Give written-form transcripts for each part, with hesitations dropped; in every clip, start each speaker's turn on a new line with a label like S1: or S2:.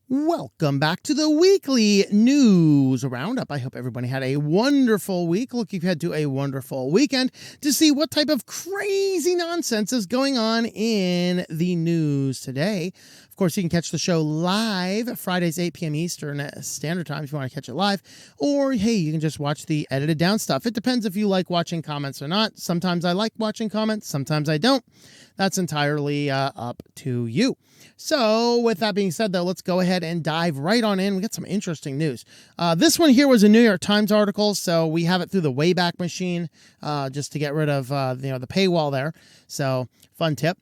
S1: Welcome back to the Weekly News Roundup. I hope everybody had a wonderful week. Look, you've had to a wonderful weekend to see what type of crazy nonsense is going on in the news today. Of course, you can catch the show live Fridays, 8 p.m. Eastern Standard Time if you want to catch it live. Or, hey, you can just watch the edited down stuff. It depends if you like watching comments or not. Sometimes I like watching comments. Sometimes I don't. That's entirely up to you. So with that being said, though, let's go ahead and dive right on in. We got some interesting news. This one here was a New York Times article, so we have it through the Wayback Machine just to get rid of the paywall there. So fun tip.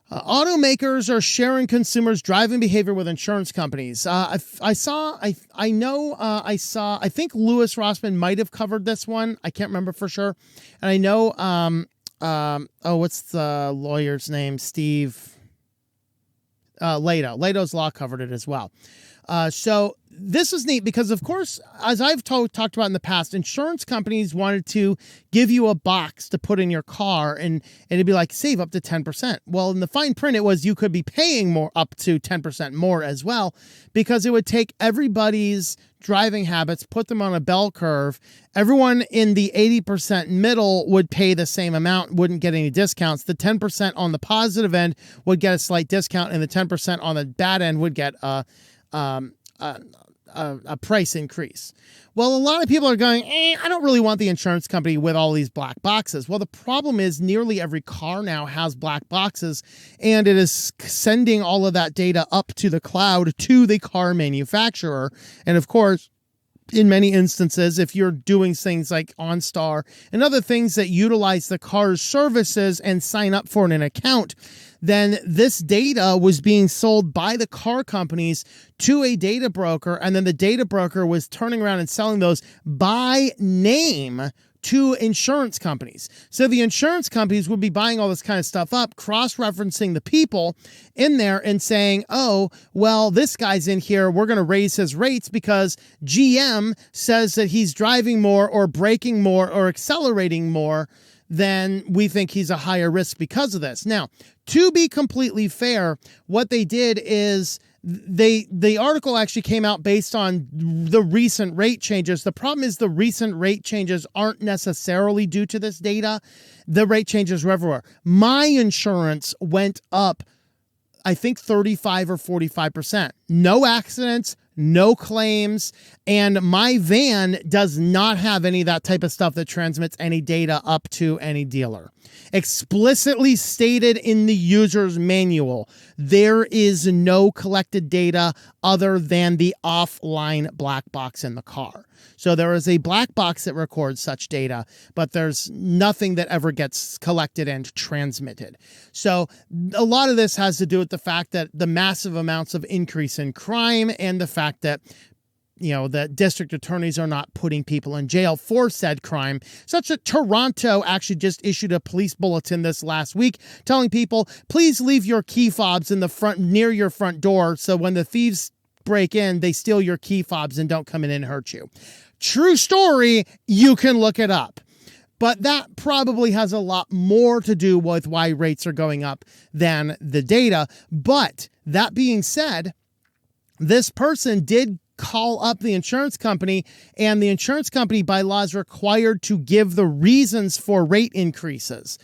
S1: Automakers are sharing consumers' driving behavior with insurance companies. I think Louis Rossman might have covered this one. I can't remember for sure. And I know, what's the lawyer's name? Steve Lado. Lado's Law covered it as well. So this is neat because, of course, as I've talked about in the past, insurance companies wanted to give you a box to put in your car and it'd be like, save up to 10%. Well, in the fine print, it was you could be paying more, up to 10% more as well, because it would take everybody's driving habits, put them on a bell curve. Everyone in the 80% middle would pay the same amount, wouldn't get any discounts. The 10% on the positive end would get a slight discount, and the 10% on the bad end would get a price increase. Well, a lot of people are going, I don't really want the insurance company with all these black boxes. Well, the problem is nearly every car now has black boxes, and it is sending all of that data up to the cloud to the car manufacturer. And of course, in many instances, if you're doing things like OnStar and other things that utilize the car's services and sign up for an account, then this data was being sold by the car companies to a data broker, and then the data broker was turning around and selling those by name to insurance companies. So the insurance companies would be buying all this kind of stuff up, cross-referencing the people in there and saying, oh, well, this guy's in here, we're going to raise his rates because GM says that he's driving more or braking more or accelerating more, then we think he's a higher risk because of this. Now, to be completely fair, what they did is the article actually came out based on the recent rate changes. The problem is the recent rate changes aren't necessarily due to this data. The rate changes were everywhere. My insurance went up, I think 35 or 45%. No accidents, no claims, and my van does not have any of that type of stuff that transmits any data up to any dealer. Explicitly stated in the user's manual, there is no collected data other than the offline black box in the car. So there is a black box that records such data, but there's nothing that ever gets collected and transmitted. So a lot of this has to do with the fact that the massive amounts of increase in crime and the fact that the district attorneys are not putting people in jail for said crime, such that Toronto actually just issued a police bulletin this last week telling people, please leave your key fobs in the front near your front door. So when the thieves break in, they steal your key fobs and don't come in and hurt you. True story. You can look it up. But that probably has a lot more to do with why rates are going up than the data. But that being said, this person did call up the insurance company, and the insurance company by law is required to give the reasons for rate increases.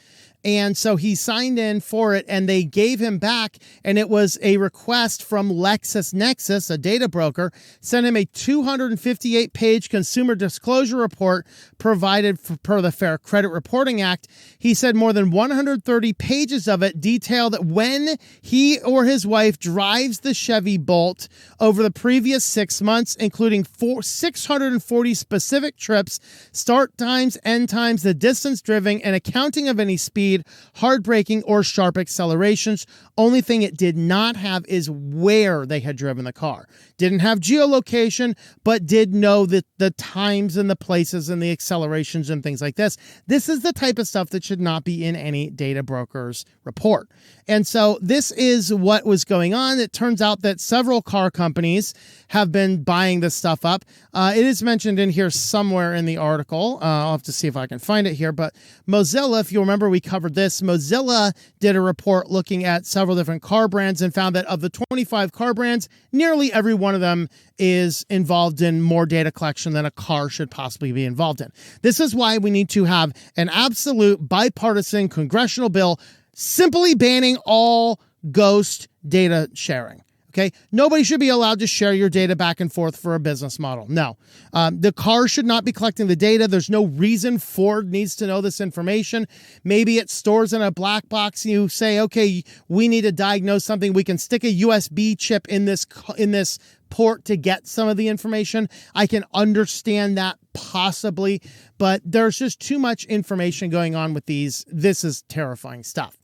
S1: And so he signed in for it, and they gave him back, and it was a request from LexisNexis, a data broker, sent him a 258-page consumer disclosure report provided per the Fair Credit Reporting Act. He said more than 130 pages of it detail that when he or his wife drives the Chevy Bolt over the previous 6 months, including 640 specific trips, start times, end times, the distance driven, and accounting of any speed, hard braking, or sharp accelerations. Only thing it did not have is where they had driven the car. Didn't have geolocation, but did know that the times and the places and the accelerations and things like this. This is the type of stuff that should not be in any data broker's report. And so this is what was going on. It turns out that several car companies have been buying this stuff up. It is mentioned in here somewhere in the article. I'll have to see if I can find it here. But Mozilla, if you remember, we covered covered this. Mozilla did a report looking at several different car brands and found that of the 25 car brands, nearly every one of them is involved in more data collection than a car should possibly be involved in. This is why we need to have an absolute bipartisan congressional bill simply banning all ghost data sharing. Okay, nobody should be allowed to share your data back and forth for a business model. No, the car should not be collecting the data. There's no reason Ford needs to know this information. Maybe it stores in a black box. You say, okay, we need to diagnose something. We can stick a USB chip in this port to get some of the information. I can understand that possibly, but there's just too much information going on with these. This is terrifying stuff.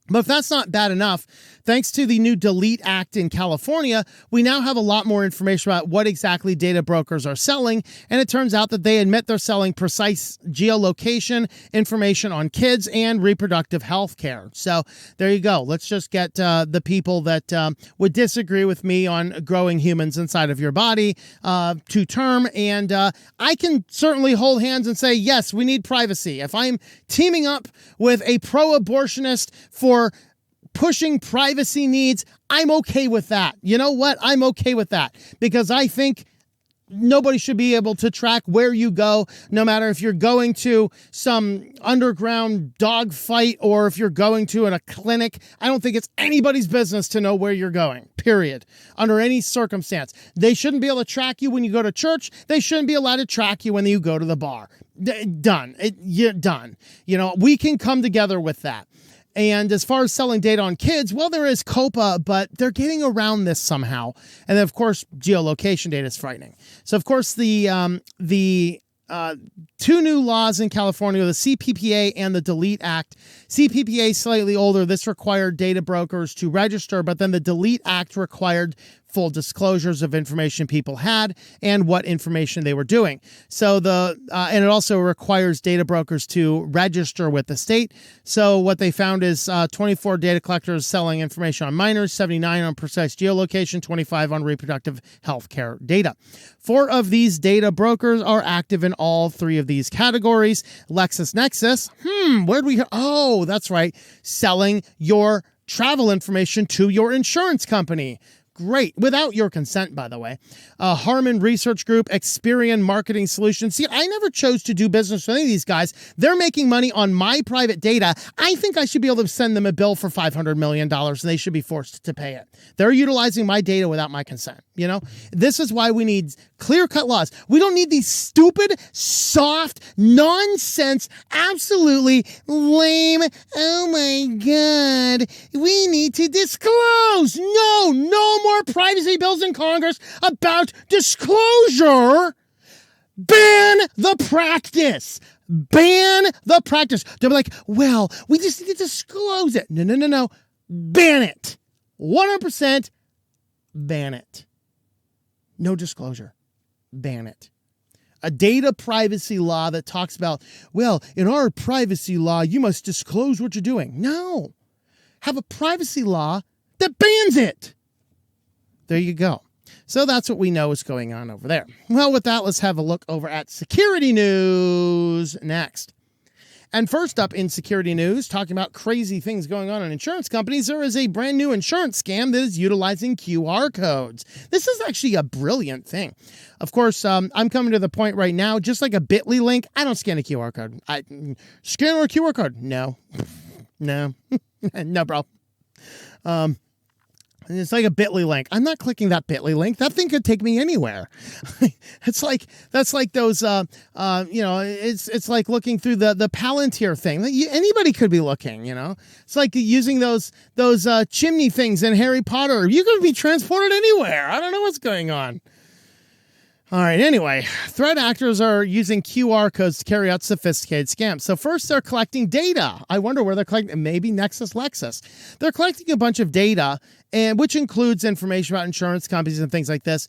S1: But if that's not bad enough, thanks to the new Delete Act in California, we now have a lot more information about what exactly data brokers are selling. And it turns out that they admit they're selling precise geolocation information on kids and reproductive health care. So there you go. Let's just get the people that would disagree with me on growing humans inside of your body to term. And I can certainly hold hands and say, yes, we need privacy. If I'm teaming up with a pro-abortionist for pushing privacy needs, I'm okay with that. You know what? I'm okay with that because I think nobody should be able to track where you go, no matter if you're going to some underground dog fight or if you're going to a clinic. I don't think it's anybody's business to know where you're going, period, under any circumstance. They shouldn't be able to track you when you go to church. They shouldn't be allowed to track you when you go to the bar. Done. You're done. You know, we can come together with that. And as far as selling data on kids, well, there is COPA, but they're getting around this somehow. And then, of course, geolocation data is frightening. So, of course, the two new laws in California, the CPPA and the Delete Act. CPPA is slightly older. This required data brokers to register, but then the Delete Act required full disclosures of information people had and what information they were doing. So and it also requires data brokers to register with the state. So what they found is 24 data collectors selling information on minors, 79 on precise geolocation, 25 on reproductive health care data. 4 of these data brokers are active in all 3 of these categories. LexisNexis, where'd we go? Oh, that's right. Selling your travel information to your insurance company. Great. Without your consent, by the way. Harman Research Group, Experian Marketing Solutions. See, I never chose to do business with any of these guys. They're making money on my private data. I think I should be able to send them a bill for $500 million and they should be forced to pay it. They're utilizing my data without my consent. You know, this is why we need clear-cut laws. We don't need these stupid, soft, nonsense, absolutely lame, oh my God, we need to disclose. No more privacy bills in Congress about disclosure. Ban the practice. Ban the practice. They'll be like, well, we just need to disclose it. No. Ban it. 100% ban it. No disclosure. Ban it. A data privacy law that talks about, well, in our privacy law, you must disclose what you're doing. No. Have a privacy law that bans it. There you go. So that's what we know is going on over there. Well, with that, let's have a look over at security news next. And first up in security news, talking about crazy things going on in insurance companies, there is a brand new insurance scam that is utilizing QR codes. This is actually a brilliant thing. Of course, I'm coming to the point right now, just like a bit.ly link, I don't scan a QR code. I scan a QR code. No, bro. It's like a bit.ly link. I'm not clicking that bit.ly link. That thing could take me anywhere. That's like those, it's like looking through the Palantir thing. Anybody could be looking, you know. It's like using those chimney things in Harry Potter. You could be transported anywhere. I don't know what's going on. All right, anyway, threat actors are using QR codes to carry out sophisticated scams. So first, they're collecting data. I wonder where they're collecting. Maybe Lexus. They're collecting a bunch of data, and which includes information about insurance companies and things like this.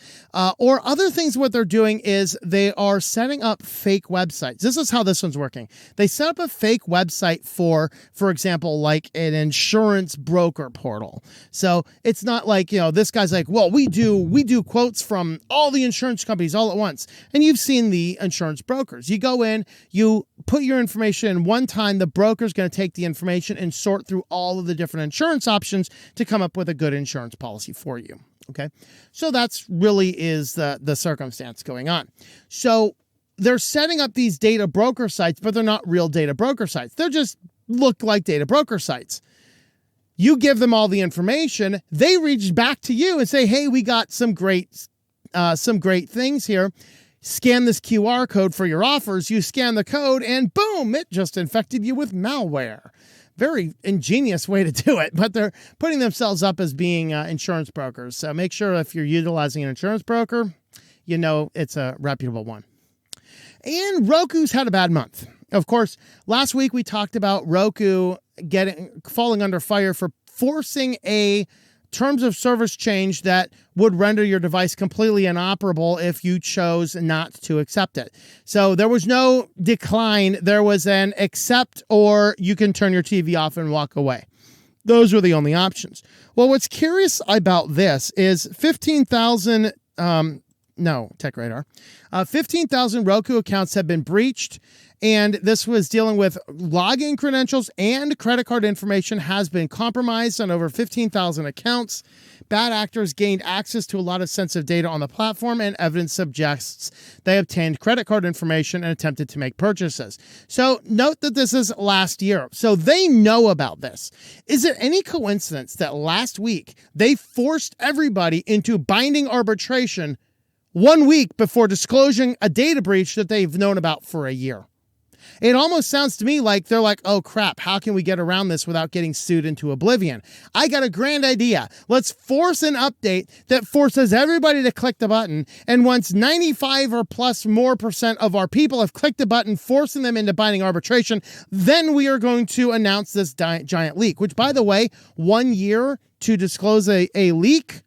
S1: Or other things, what they're doing is they are setting up fake websites. This is how this one's working. They set up a fake website for example, like an insurance broker portal. So it's not like, you know, this guy's like, well, we do quotes from all the insurance companies companies all at once. And you've seen the insurance brokers. You go in, you put your information in one time, the broker's going to take the information and sort through all of the different insurance options to come up with a good insurance policy for you. Okay. So that's really is the circumstance going on. So they're setting up these data broker sites, but they're not real data broker sites. They're just look like data broker sites. You give them all the information. They reach back to you and say, hey, we got some great things here. Scan this QR code for your offers. You scan the code and boom, it just infected you with malware. Very ingenious way to do it, but they're putting themselves up as being insurance brokers. So make sure if you're utilizing an insurance broker, you know it's a reputable one. And Roku's had a bad month. Of course, last week we talked about Roku falling under fire for forcing a terms of service change that would render your device completely inoperable if you chose not to accept it. So there was no decline. There was an accept, or you can turn your TV off and walk away. Those were the only options. Well, what's curious about this is 15,000 Roku accounts have been breached, and this was dealing with login credentials and credit card information has been compromised on over 15,000 accounts. Bad actors gained access to a lot of sensitive data on the platform, and evidence suggests they obtained credit card information and attempted to make purchases. So note that this is last year. So they know about this. Is it any coincidence that last week they forced everybody into binding arbitration 1 week before disclosing a data breach that they've known about for a year? It almost sounds to me like they're like, oh crap, how can we get around this without getting sued into oblivion? I got a grand idea. Let's force an update that forces everybody to click the button. And once 95 or plus more % of our people have clicked the button, forcing them into binding arbitration, then we are going to announce this giant leak, which, by the way, 1 year to disclose a leak.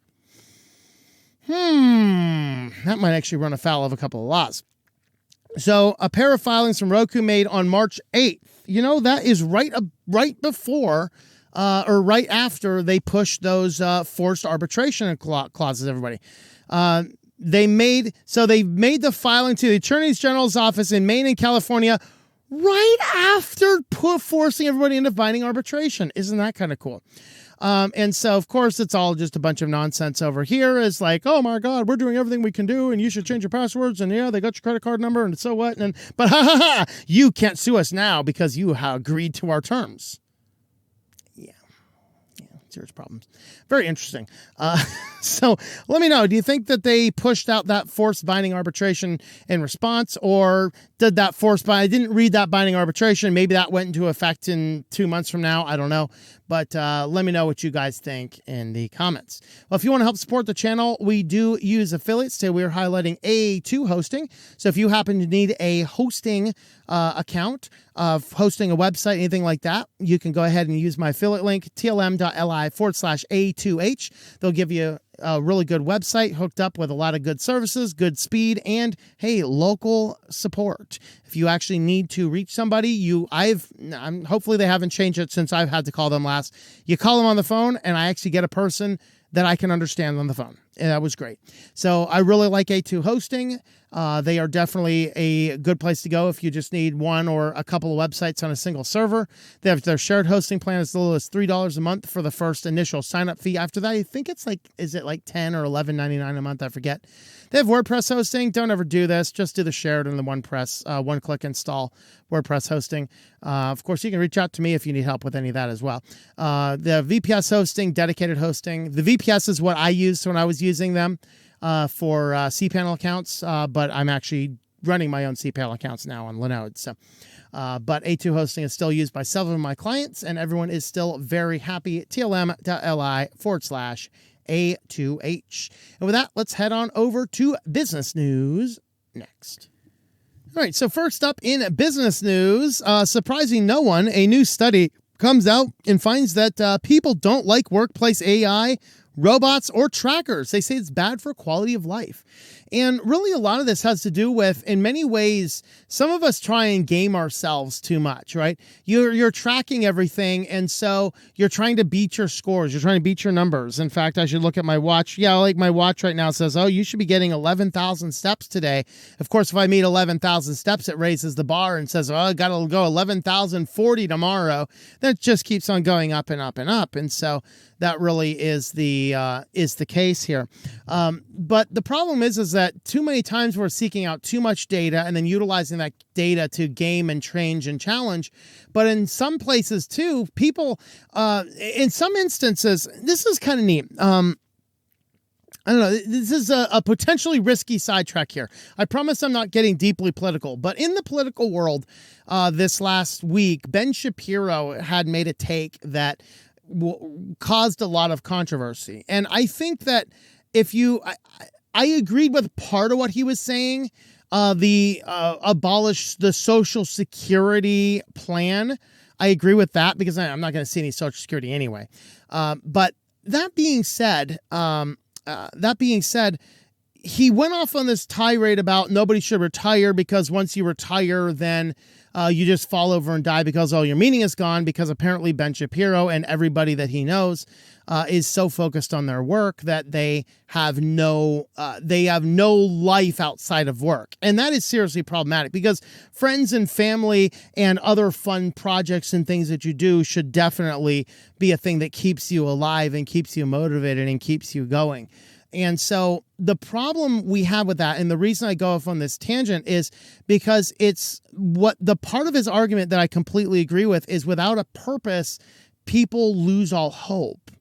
S1: That might actually run afoul of a couple of laws. So a pair of filings from Roku made on March 8th. You know, that is right before or right after they pushed those forced arbitration clauses, everybody. They made the filing to the Attorney General's office in Maine and California right after forcing everybody into binding arbitration. Isn't that kind of cool? And so, of course, it's all just a bunch of nonsense over here. It's like, oh, my God, we're doing everything we can do, and you should change your passwords, and, yeah, they got your credit card number, and so what? But you can't sue us now because you have agreed to our terms. Yeah, serious problems. Very interesting. So let me know, do you think that they pushed out that forced binding arbitration in response, or did that I didn't read that binding arbitration. Maybe that went into effect in 2 months from now. I don't know. But let me know what you guys think in the comments. Well, if you want to help support the channel, we do use affiliates. Today we're highlighting A2 hosting. So if you happen to need a hosting account of hosting a website, anything like that, you can go ahead and use my affiliate link, tlm.li/A2H. They'll give you a really good website hooked up with a lot of good services, good speed, and hey, local support. If you actually need to reach somebody, hopefully they haven't changed it since I've had to call them last. You call them on the phone, and I actually get a person that I can understand on the phone. And that was great. So I really like A2 hosting. They are definitely a good place to go if you just need one or a couple of websites on a single server. They have their shared hosting plan as little as $3 a month for the first initial sign-up fee. After that, I think it's like, is it like $10 or $11.99 a month? I forget. They have WordPress hosting. Don't ever do this. Just do the shared and the one-click install WordPress hosting. Of course, you can reach out to me if you need help with any of that as well. The VPS hosting, dedicated hosting. The VPS is what I used when I was using them for cPanel accounts, but I'm actually running my own cPanel accounts now on Linode. So, but A2 hosting is still used by several of my clients, and everyone is still very happy. tlm.li/A2H. And with that, let's head on over to business news next. All right, so first up in business news, surprising no one, a new study comes out and finds that people don't like workplace AI robots, or trackers. They say it's bad for quality of life. And really, a lot of this has to do with, in many ways, some of us try and game ourselves too much, right? You're tracking everything, and so you're trying to beat your scores. You're trying to beat your numbers. In fact, I should look at my watch. Yeah, like my watch right now says, oh, you should be getting 11,000 steps today. Of course, if I meet 11,000 steps, it raises the bar and says, oh, I got to go 11,040 tomorrow. That just keeps on going up and up and up. And so that really is the case here. But the problem is that too many times we're seeking out too much data and then utilizing that data to game and change and challenge. But in some places too, people, in some instances, this is kind of neat. I don't know. This is a potentially risky sidetrack here. I promise I'm not getting deeply political, but in the political world, this last week, Ben Shapiro had made a take that caused a lot of controversy. And I think that I agreed with part of what he was saying, abolish the Social Security plan. I agree with that because I'm not going to see any Social Security anyway. But that being said, he went off on this tirade about nobody should retire because once you retire, then you just fall over and die because all your meaning is gone, because apparently Ben Shapiro and everybody that he knows is so focused on their work that they have no life outside of work. And that is seriously problematic because friends and family and other fun projects and things that you do should definitely be a thing that keeps you alive and keeps you motivated and keeps you going. And so the problem we have with that, and the reason I go off on this tangent, is because it's what the part of his argument that I completely agree with is without a purpose, people lose all hope.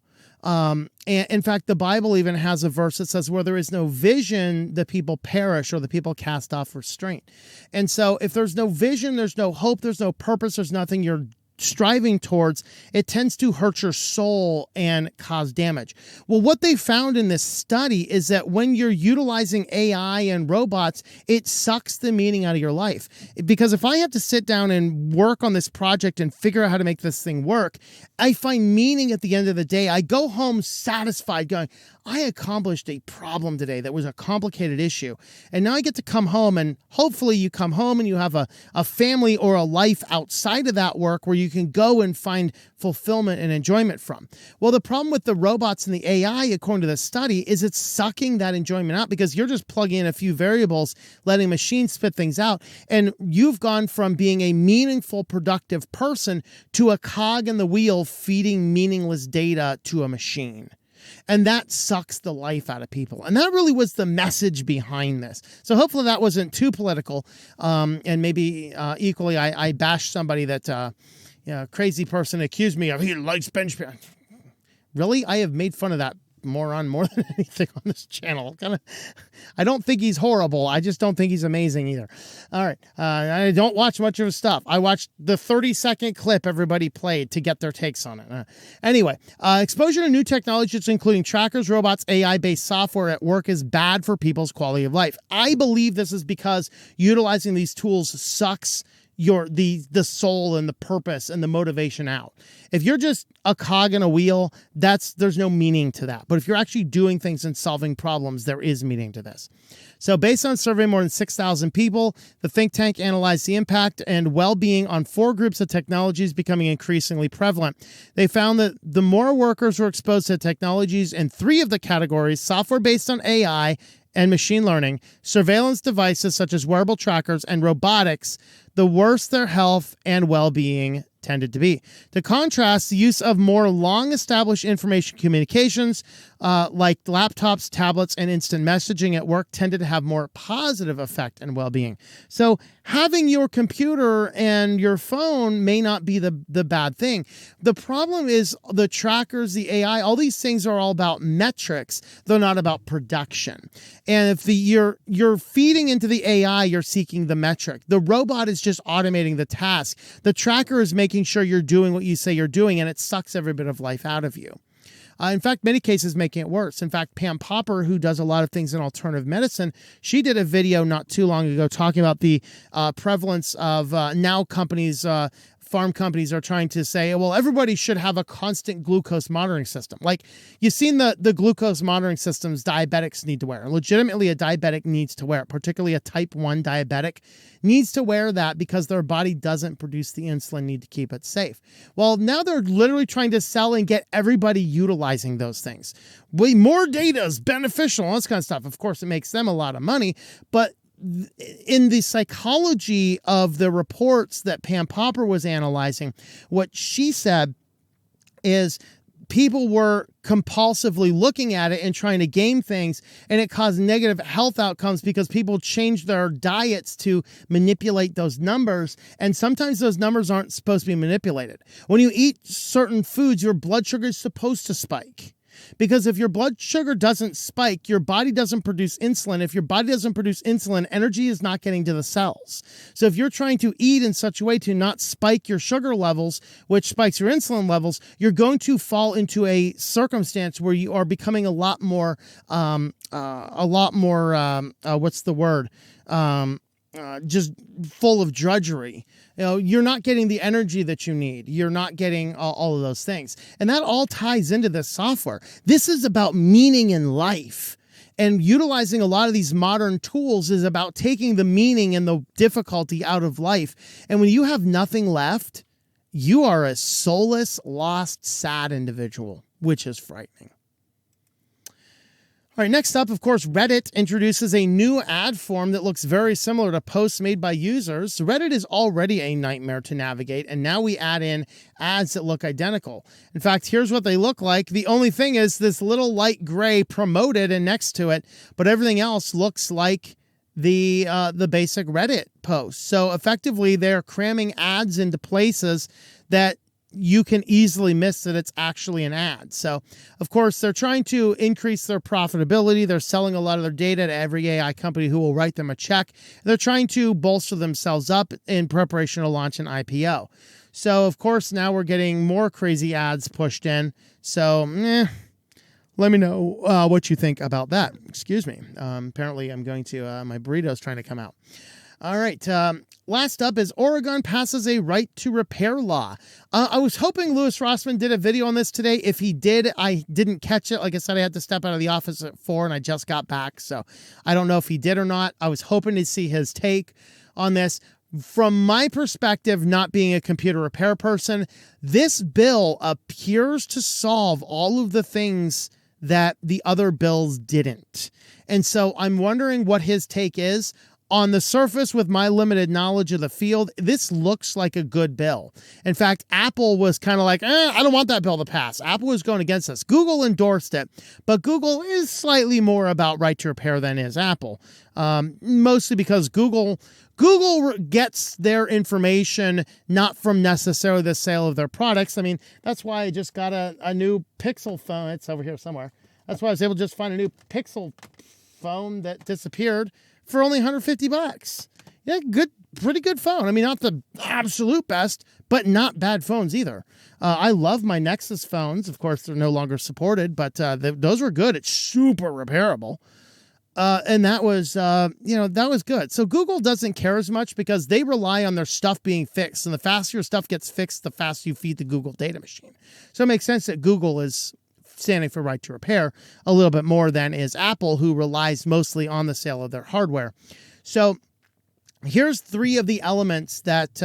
S1: And in fact, the Bible even has a verse that says, where there is no vision, the people perish, or the people cast off restraint. And so if there's no vision, there's no hope, there's no purpose, there's nothing you're striving towards, it tends to hurt your soul and cause damage. Well, what they found in this study is that when you're utilizing AI and robots, it sucks the meaning out of your life. Because if I have to sit down and work on this project and figure out how to make this thing work, I find meaning at the end of the day. I go home satisfied going, I accomplished a problem today that was a complicated issue. And now I get to come home, and hopefully you come home and you have a family or a life outside of that work where you can go and find fulfillment and enjoyment from. Well, the problem with the robots and the AI, according to the study, is it's sucking that enjoyment out because you're just plugging in a few variables, letting machines spit things out. And you've gone from being a meaningful, productive person to a cog in the wheel feeding meaningless data to a machine. And that sucks the life out of people. And that really was the message behind this. So hopefully that wasn't too political. And maybe equally, I bashed somebody that crazy person accused me of he likes bench press. Really? I have made fun of that moron more than anything on this channel. I don't think he's horrible. I just don't think he's amazing either. All right. I don't watch much of his stuff. I watched the 30-second clip everybody played to get their takes on it. Anyway, exposure to new technologies, including trackers, robots, AI-based software at work is bad for people's quality of life. I believe this is because utilizing these tools sucks the soul and the purpose and the motivation out. If you're just a cog in a wheel, there's no meaning to that. But if you're actually doing things and solving problems, there is meaning to this. So based on surveying more than 6,000 people, the think tank analyzed the impact and well-being on 4 groups of technologies becoming increasingly prevalent. They found that the more workers were exposed to technologies in 3 of the categories: software based on AI and machine learning, surveillance devices such as wearable trackers, and robotics, the worse their health and well-being tended to be. To contrast, the use of more long-established information communications like laptops, tablets, and instant messaging at work tended to have more positive effect and well-being. So having your computer and your phone may not be the bad thing. The problem is the trackers, the AI, all these things are all about metrics. They're not about production. And if you're feeding into the AI, you're seeking the metric. The robot is just automating the task. The tracker is making sure you're doing what you say you're doing, and it sucks every bit of life out of you. In fact, many cases making it worse. In fact, Pam Popper, who does a lot of things in alternative medicine, she did a video not too long ago talking about the prevalence of now companies farm companies are trying to say, well, everybody should have a constant glucose monitoring system. Like, you've seen the glucose monitoring systems diabetics need to wear. Legitimately, a diabetic needs to wear it, particularly a type 1 diabetic needs to wear that because their body doesn't produce the insulin need to keep it safe. Well, now they're literally trying to sell and get everybody utilizing those things. More data is beneficial, all this kind of stuff. Of course, it makes them a lot of money, but in the psychology of the reports that Pam Popper was analyzing, what she said is people were compulsively looking at it and trying to game things, and it caused negative health outcomes because people changed their diets to manipulate those numbers. And sometimes those numbers aren't supposed to be manipulated. When you eat certain foods, your blood sugar is supposed to spike. Because if your blood sugar doesn't spike, your body doesn't produce insulin. If your body doesn't produce insulin, energy is not getting to the cells. So if you're trying to eat in such a way to not spike your sugar levels, which spikes your insulin levels, you're going to fall into a circumstance where you are becoming a lot more, just full of drudgery. You know, you're not getting the energy that you need. You're not getting all of those things. And that all ties into this software. This is about meaning in life. And utilizing a lot of these modern tools is about taking the meaning and the difficulty out of life. And when you have nothing left, you are a soulless, lost, sad individual, which is frightening. All right, next up, of course, Reddit introduces a new ad form that looks very similar to posts made by users. Reddit is already a nightmare to navigate, and now we add in ads that look identical. In fact, here's what they look like. The only thing is this little light gray promoted and next to it, but everything else looks like the basic Reddit post. So effectively, they're cramming ads into places that you can easily miss that it's actually an ad. So, of course, they're trying to increase their profitability. They're selling a lot of their data to every AI company who will write them a check. They're trying to bolster themselves up in preparation to launch an IPO. So, of course, now we're getting more crazy ads pushed in. So, let me know what you think about that. Excuse me. Apparently, I'm going to, my burrito's trying to come out. All right. Last up is Oregon passes a right to repair law. I was hoping Louis Rossman did a video on this today. If he did, I didn't catch it. Like I said, I had to step out of the office at 4 and I just got back. So I don't know if he did or not. I was hoping to see his take on this. From my perspective, not being a computer repair person, this bill appears to solve all of the things that the other bills didn't. And so I'm wondering what his take is. On the surface, with my limited knowledge of the field, this looks like a good bill. In fact, Apple was kind of like, I don't want that bill to pass. Apple was going against us. Google endorsed it, but Google is slightly more about right to repair than is Apple, mostly because Google gets their information not from necessarily the sale of their products. I mean, that's why I just got a new Pixel phone. It's over here somewhere. That's why I was able to just find a new Pixel phone that disappeared for only $150. Yeah, pretty good phone. I mean, not the absolute best, but not bad phones either. I love my Nexus phones. Of course, they're no longer supported, but those were good. It's super repairable. And that was, that was good. So Google doesn't care as much because they rely on their stuff being fixed. And the faster your stuff gets fixed, the faster you feed the Google data machine. So it makes sense that Google is standing for right to repair a little bit more than is Apple, who relies mostly on the sale of their hardware. So here's 3 of the elements that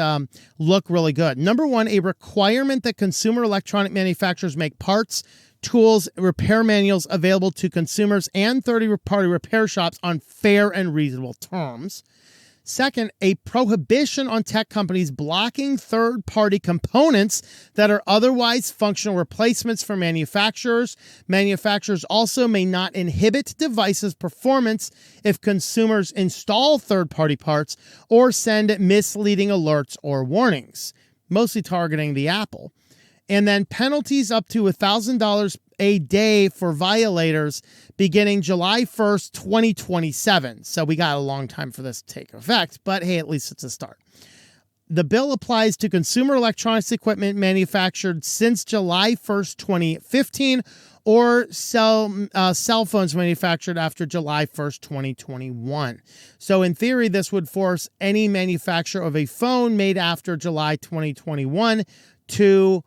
S1: look really good. Number 1, a requirement that consumer electronic manufacturers make parts, tools, repair manuals available to consumers and third-party repair shops on fair and reasonable terms. Second, a prohibition on tech companies blocking third-party components that are otherwise functional replacements for manufacturers. Manufacturers also may not inhibit devices' performance if consumers install third-party parts or send misleading alerts or warnings, mostly targeting the Apple. And then penalties up to $1,000 a day for violators beginning July 1st, 2027. So we got a long time for this to take effect, but hey, at least it's a start. The bill applies to consumer electronics equipment manufactured since July 1st, 2015, or cell phones manufactured after July 1st, 2021. So in theory, this would force any manufacturer of a phone made after July 2021 to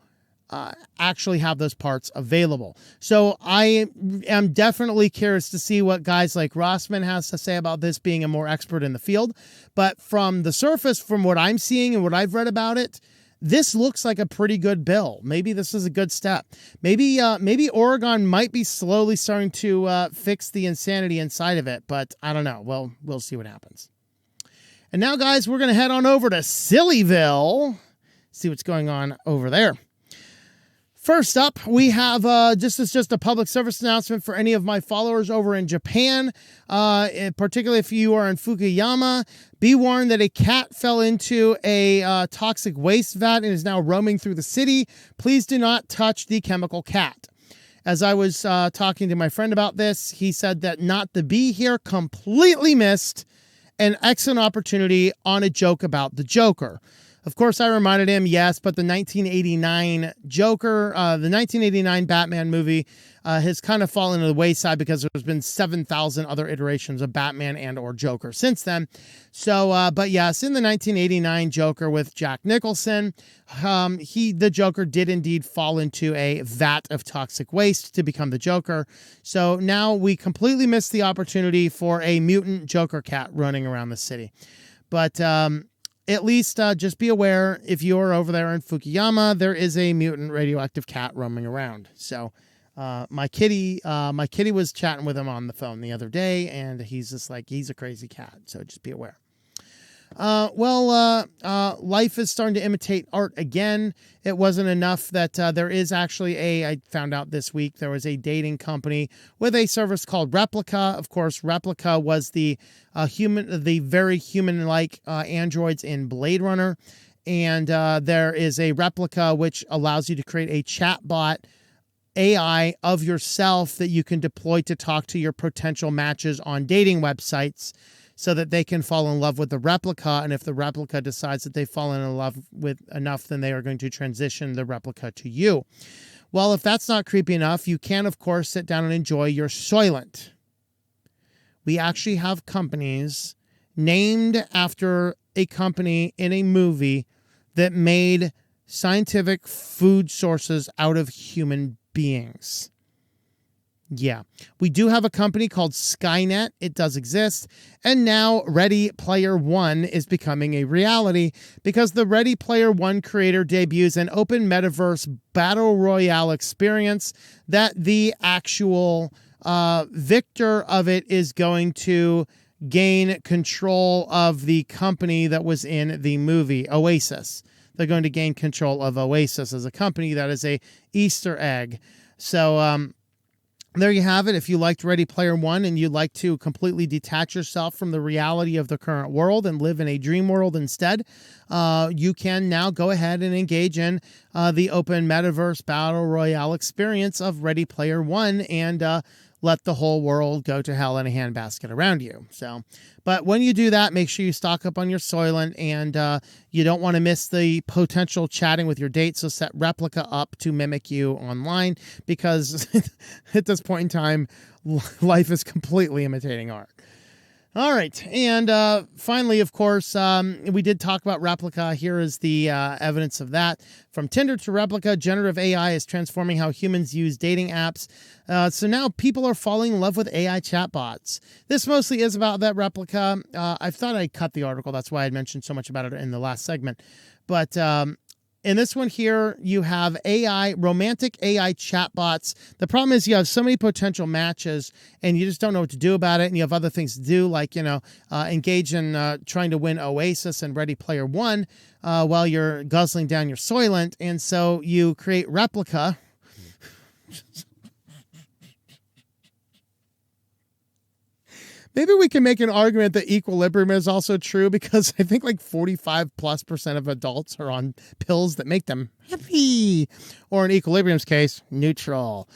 S1: actually have those parts available. So I am definitely curious to see what guys like Rossman has to say about this, being a more expert in the field. But from the surface, from what I'm seeing and what I've read about it, this looks like a pretty good bill. Maybe this is a good step. Maybe Oregon might be slowly starting to fix the insanity inside of it, but I don't know. Well, we'll see what happens. And now, guys, we're going to head on over to SillyVille, see what's going on over there. First up, we have, this is just a public service announcement for any of my followers over in Japan, particularly if you are in Fukuyama. Be warned that a cat fell into a toxic waste vat and is now roaming through the city. Please do not touch the chemical cat. As I was talking to my friend about this, he said that Not the Bee here completely missed an excellent opportunity on a joke about the Joker. Of course, I reminded him, yes, but the 1989 Joker, the 1989 Batman movie has kind of fallen to the wayside because there's been 7,000 other iterations of Batman and or Joker since then. So, but yes, in the 1989 Joker with Jack Nicholson, the Joker did indeed fall into a vat of toxic waste to become the Joker. So now we completely missed the opportunity for a mutant Joker cat running around the city. But, at least just be aware, if you're over there in Fukuyama, there is a mutant radioactive cat roaming around. So my kitty was chatting with him on the phone the other day, and he's just like, he's a crazy cat. So just be aware. Life is starting to imitate art again. It wasn't enough that there is actually I found out this week, there was a dating company with a service called Replica. Of course, Replica was the very human-like androids in Blade Runner. And there is a Replica which allows you to create a chatbot AI of yourself that you can deploy to talk to your potential matches on dating websites, so that they can fall in love with the replica. And if the replica decides that they've fallen in love with enough, then they are going to transition the replica to you. Well, if that's not creepy enough, you can, of course, sit down and enjoy your Soylent. We actually have companies named after a company in a movie that made scientific food sources out of human beings. Yeah, we do have a company called Skynet. It does exist. And now Ready Player One is becoming a reality because the Ready Player One creator debuts an open metaverse battle royale experience that the actual victor of it is going to gain control of the company that was in the movie, Oasis. They're going to gain control of Oasis as a company. That is a Easter egg. So, there you have it. If you liked Ready Player One and you'd like to completely detach yourself from the reality of the current world and live in a dream world instead, you can now go ahead and engage in the open metaverse battle royale experience of Ready Player One and let the whole world go to hell in a handbasket around you. So, but when you do that, make sure you stock up on your Soylent, and you don't want to miss the potential chatting with your date. So set Replica up to mimic you online, because at this point in time, life is completely imitating art. All right. And finally, of course, we did talk about Replica. Here is the evidence of that. From Tinder to Replica, generative AI is transforming how humans use dating apps. So now people are falling in love with AI chatbots. This mostly is about that Replica. I thought I cut the article. That's why I mentioned so much about it in the last segment. But in this one here, you have romantic AI chatbots. The problem is you have so many potential matches and you just don't know what to do about it. And you have other things to do, like, engage in trying to win Oasis and Ready Player One while you're guzzling down your Soylent. And so you create Replica. Maybe we can make an argument that equilibrium is also true, because I think like 45+% of adults are on pills that make them happy, or in equilibrium's case, neutral.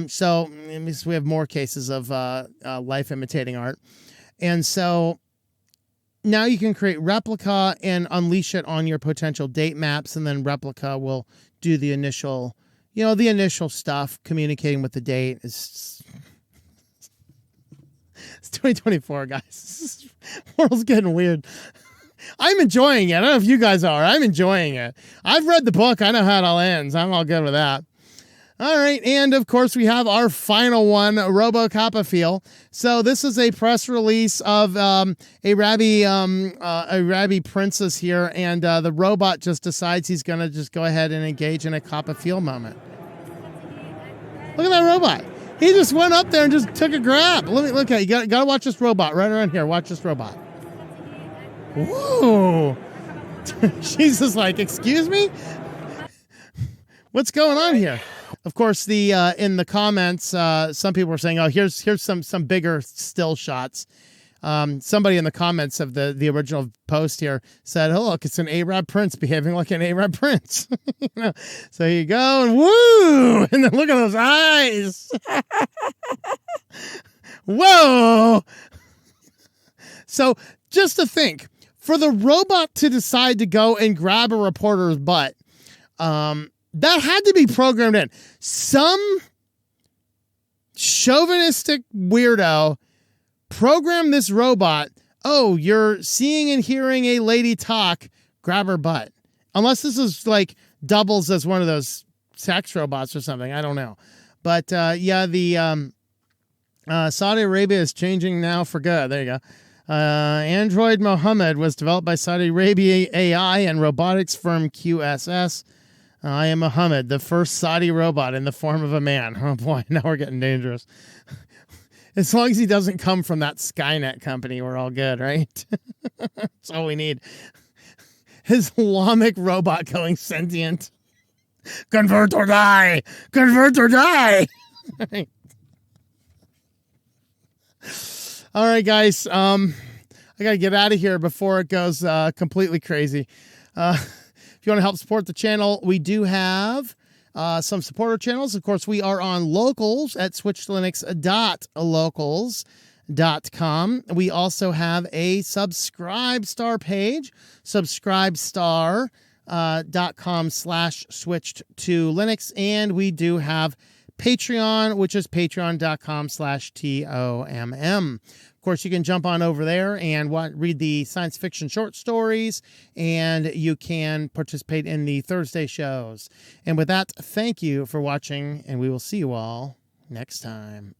S1: So we have more cases of life imitating art. And so now you can create Replica and unleash it on your potential date maps, and then Replica will do the initial, the initial stuff, communicating with the date is... It's 2024, guys. World's getting weird. I'm enjoying it. I don't know if you guys are. I'm enjoying it. I've read the book. I know how it all ends. I'm all good with that. All right, and of course we have our final one, Robo Cop-a-feel. So this is a press release of a rabby princess here, and the robot just decides he's going to just go ahead and engage in a Cop-a-feel moment. Look at that robot. He just went up there and just took a grab. Look at you. Got to watch this robot right around here. Watch this robot. Whoa. She's just like, excuse me? What's going on here? Of course, the in the comments, some people were saying, "Oh, here's some bigger still shots." Somebody in the comments of the original post here said, "Oh, look, it's an Arab prince behaving like an Arab prince." So here you go, and woo, and then look at those eyes. Whoa! So just to think, for the robot to decide to go and grab a reporter's butt, that had to be programmed in. Some chauvinistic weirdo programmed this robot. Oh, you're seeing and hearing a lady talk, grab her butt. Unless this is like doubles as one of those sex robots or something. I don't know. But yeah, the Saudi Arabia is changing now for good. There you go. Android Mohammed was developed by Saudi Arabia AI and robotics firm QSS. I am Muhammad, the first Saudi robot in the form of a man. Oh boy, now we're getting dangerous. As long as he doesn't come from that Skynet company, we're all good, right? That's all we need. Islamic robot going sentient. Convert or die! Convert or die! All right, guys. I got to get out of here before it goes completely crazy. If you want to help support the channel, we do have some supporter channels. Of course, we are on Locals at switchedtolinux.locals.com. We also have a Subscribestar page, subscribestar.com/switchedtolinux. And we do have Patreon, which is patreon.com/TOMM. Of course, you can jump on over there and read the science fiction short stories, and you can participate in the Thursday shows. And with that, thank you for watching, and we will see you all next time.